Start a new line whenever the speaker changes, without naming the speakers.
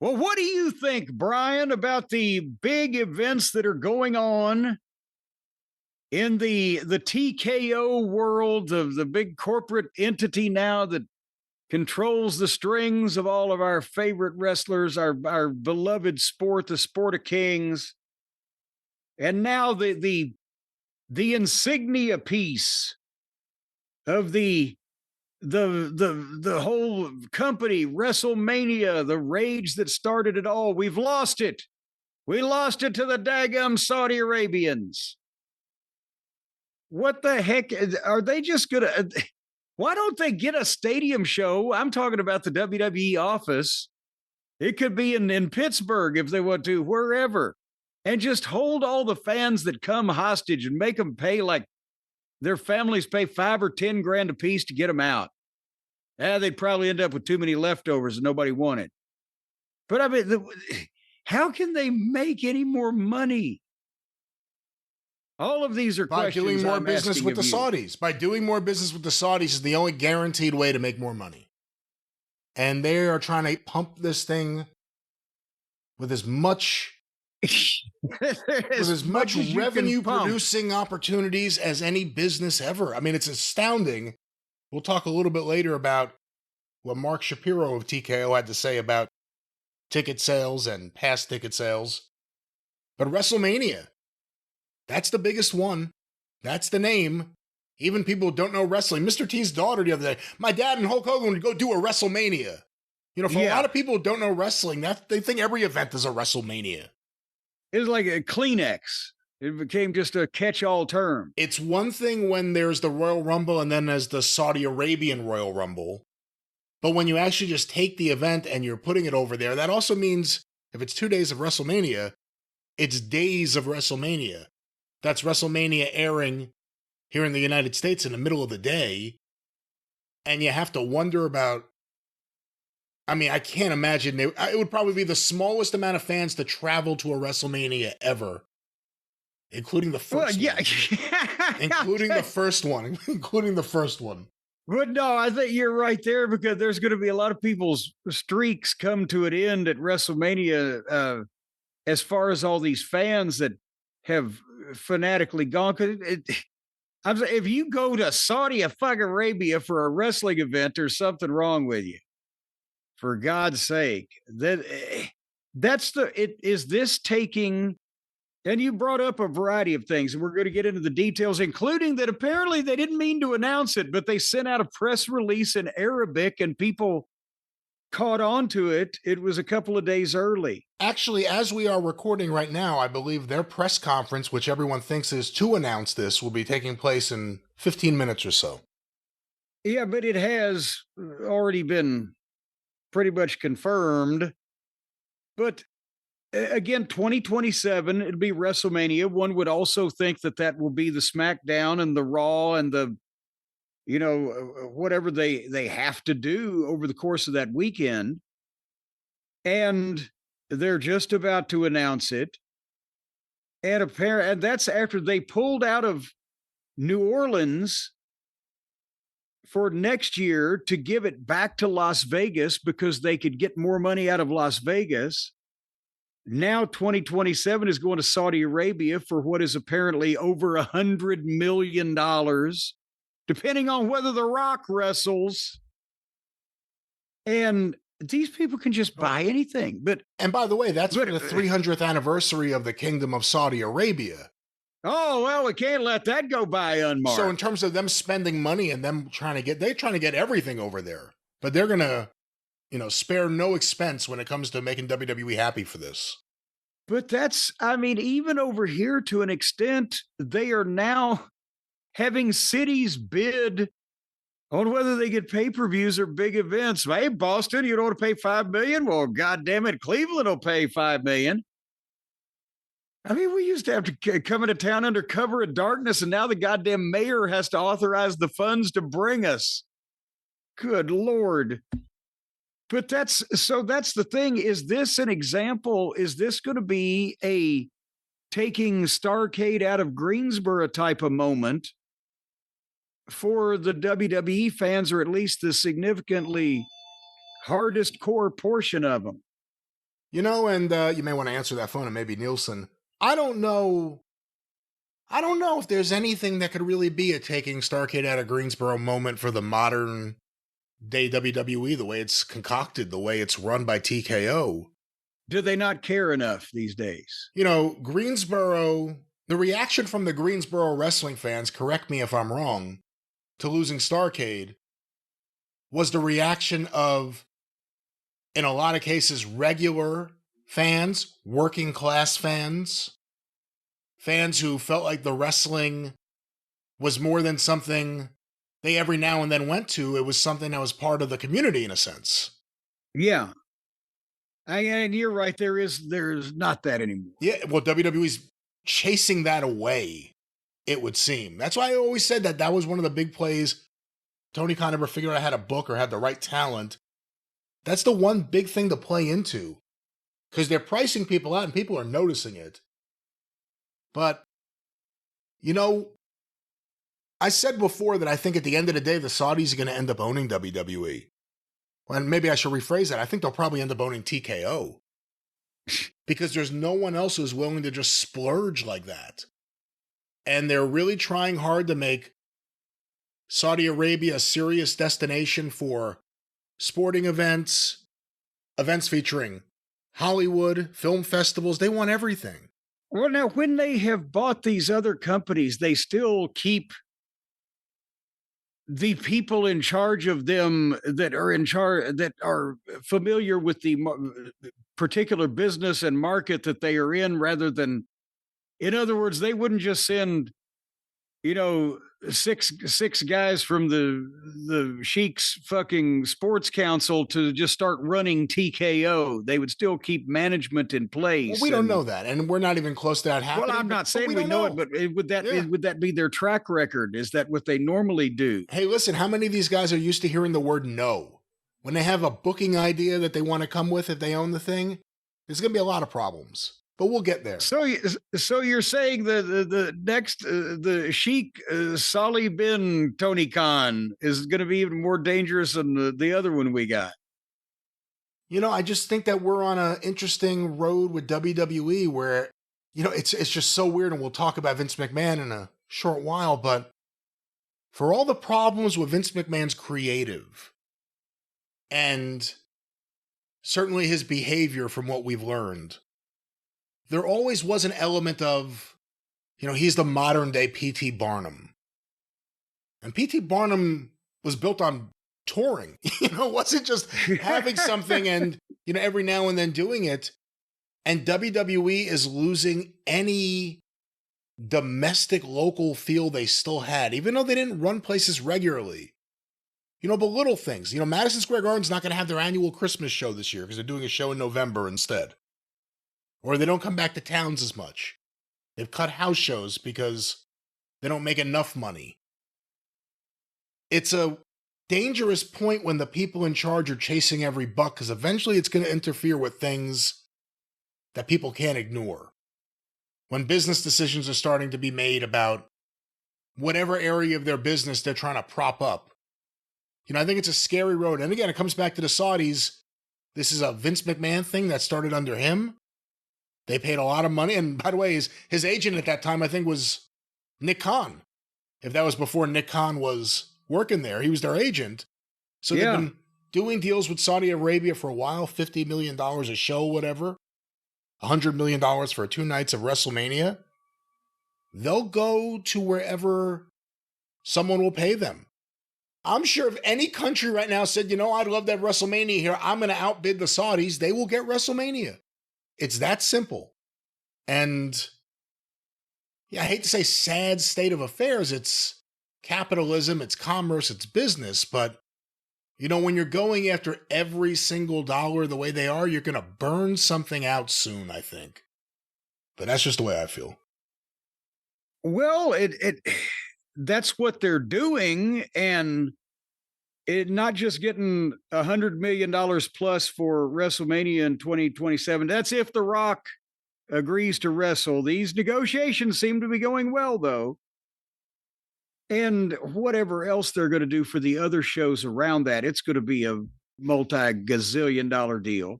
Well, what do you think, Brian, about the big events that are going on in the TKO world of the big corporate entity now that controls the strings of all of our favorite wrestlers, our beloved sport, the sport of kings, and now the insignia piece of the whole company, WrestleMania, the rage that started it all. We've lost it. We lost it to the daggum Saudi Arabians. What the heck are they just gonna? Why don't they get a stadium show? I'm talking about the WWE office. It could be in Pittsburgh if they want to, wherever, and just hold all the fans that come hostage and make them pay like their families pay 5 or 10 grand a piece to get them out. They'd probably end up with too many leftovers and nobody wanted. But I mean, how can they make any more money? All of these are
by
questions
doing more
I'm
business
asking
with the
of you.
Saudis. By doing more business with the Saudis is the only guaranteed way to make more money. And they are trying to pump this thing with as much revenue producing opportunities as any business ever. I mean, it's astounding. We'll talk a little bit later about what Mark Shapiro of TKO had to say about ticket sales and past ticket sales. But WrestleMania, that's the biggest one. That's the name. Even people who don't know wrestling. Mr. T's daughter the other day, my dad and Hulk Hogan would go do a WrestleMania. You know, for a lot of people who don't know wrestling, they think every event is a WrestleMania.
It was like a Kleenex. It became just a catch-all term.
It's one thing when there's the Royal Rumble and then there's the Saudi Arabian Royal Rumble. But when you actually just take the event and you're putting it over there, that also means if it's 2 days of WrestleMania, it's days of WrestleMania. That's WrestleMania airing here in the United States in the middle of the day. And you have to wonder about, I mean, I can't imagine, it would probably be the smallest amount of fans to travel to a WrestleMania ever. Including the first one. Including the first one. Including the first one.
But no, I think you're right there because there's going to be a lot of people's streaks come to an end at WrestleMania as far as all these fans that have fanatically gone. If you go to Saudi Arabia for a wrestling event, there's something wrong with you. For God's sake, is this taking? And you brought up a variety of things, and we're going to get into the details, including that apparently they didn't mean to announce it, but they sent out a press release in Arabic, and people caught on to it. It was a couple of days early.
Actually, as we are recording right now, I believe their press conference, which everyone thinks is to announce this, will be taking place in 15 minutes or so.
Yeah, but it has already been pretty much confirmed. But again, 2027, it'll be WrestleMania. One would also think that will be the SmackDown and the Raw and the, whatever they have to do over the course of that weekend. And they're just about to announce it. And that's after they pulled out of New Orleans for next year to give it back to Las Vegas because they could get more money out of Las Vegas. Now 2027 is going to Saudi Arabia for what is apparently over $100 million, depending on whether The Rock wrestles. And these people can just buy anything.
And by the way, that's for the 300th anniversary of the Kingdom of Saudi Arabia.
Oh, well, we can't let that go by unmarked.
So in terms of them spending money and them they're trying to get everything over there. But they're going to, spare no expense when it comes to making WWE happy for this.
But even over here to an extent, they are now having cities bid on whether they get pay-per-views or big events. Hey, Boston, you don't want to pay $5 million? Well, goddamn it, Cleveland will pay $5 million. I mean, we used to have to come into town under cover of darkness, and now the goddamn mayor has to authorize the funds to bring us. Good Lord. But that's the thing. Is this an example? Is this going to be a taking Starrcade out of Greensboro type of moment for the WWE fans, or at least the significantly hardest core portion of them?
And you may want to answer that phone, and maybe Nielsen. I don't know. I don't know if there's anything that could really be a taking Starrcade out of Greensboro moment for the modern day WWE, the way it's concocted, the way it's run by TKO.
Do they not care enough these days?
Greensboro, the reaction from the Greensboro wrestling fans, correct me if I'm wrong, to losing Starrcade was the reaction of, in a lot of cases, regular fans, working class fans who felt like the wrestling was more than something they every now and then went to. It was something that was part of the community in a sense.
Yeah. And you're right. There's not that anymore.
Yeah. Well, WWE's chasing that away, it would seem. That's why I always said that was one of the big plays. Tony Khan never figured out how to book or had the right talent. That's the one big thing to play into, because they're pricing people out and people are noticing it. But, I said before that I think at the end of the day, the Saudis are going to end up owning WWE. And maybe I should rephrase that. I think they'll probably end up owning TKO. Because there's no one else who's willing to just splurge like that. And they're really trying hard to make Saudi Arabia a serious destination for sporting events featuring Hollywood, film festivals. They want everything.
Well, now, when they have bought these other companies, they still keep the people in charge of them that are familiar with the particular business and market that they are in, rather than, in other words, they wouldn't just send, six guys from the Sheik's fucking sports council to just start running TKO. They would still keep management in place.
Well, we don't know that, and we're not even close to that happening.
Well, I'm not saying we know it, but would that be their track record? Is that what they normally do?
Hey, listen, how many of these guys are used to hearing the word no? When they have a booking idea that they want to come with if they own the thing, there's going to be a lot of problems. But we'll get there.
So you're saying the next the Sheikh Salih bin Tony Khan is going to be even more dangerous than the other one we got?
I just think that we're on an interesting road with WWE where, it's just so weird, and we'll talk about Vince McMahon in a short while, but for all the problems with Vince McMahon's creative and certainly his behavior from what we've learned, there always was an element of, he's the modern day P.T. Barnum. And P.T. Barnum was built on touring. It wasn't just having something and, every now and then doing it. And WWE is losing any domestic local feel they still had, even though they didn't run places regularly. But little things. Madison Square Garden's not going to have their annual Christmas show this year because they're doing a show in November instead. Or they don't come back to towns as much. They've cut house shows because they don't make enough money. It's a dangerous point when the people in charge are chasing every buck, because eventually it's going to interfere with things that people can't ignore. When business decisions are starting to be made about whatever area of their business they're trying to prop up. I think it's a scary road. And again, it comes back to the Saudis. This is a Vince McMahon thing that started under him. They paid a lot of money. And by the way, his agent at that time, I think, was Nick Khan. If that was before Nick Khan was working there, he was their agent. So They've been doing deals with Saudi Arabia for a while, $50 million a show, whatever, $100 million for 2 nights of WrestleMania. They'll go to wherever someone will pay them. I'm sure if any country right now said, I'd love to have WrestleMania here, I'm going to outbid the Saudis, they will get WrestleMania. It's that simple. And I hate to say sad state of affairs. It's capitalism, it's commerce, it's business. But, when you're going after every single dollar the way they are, you're going to burn something out soon, I think. But that's just the way I feel.
Well, that's what they're doing. And not just getting $100 million plus for WrestleMania in 2027. That's if The Rock agrees to wrestle. These negotiations seem to be going well, though. And whatever else they're going to do for the other shows around that, it's going to be a multi-gazillion-dollar deal.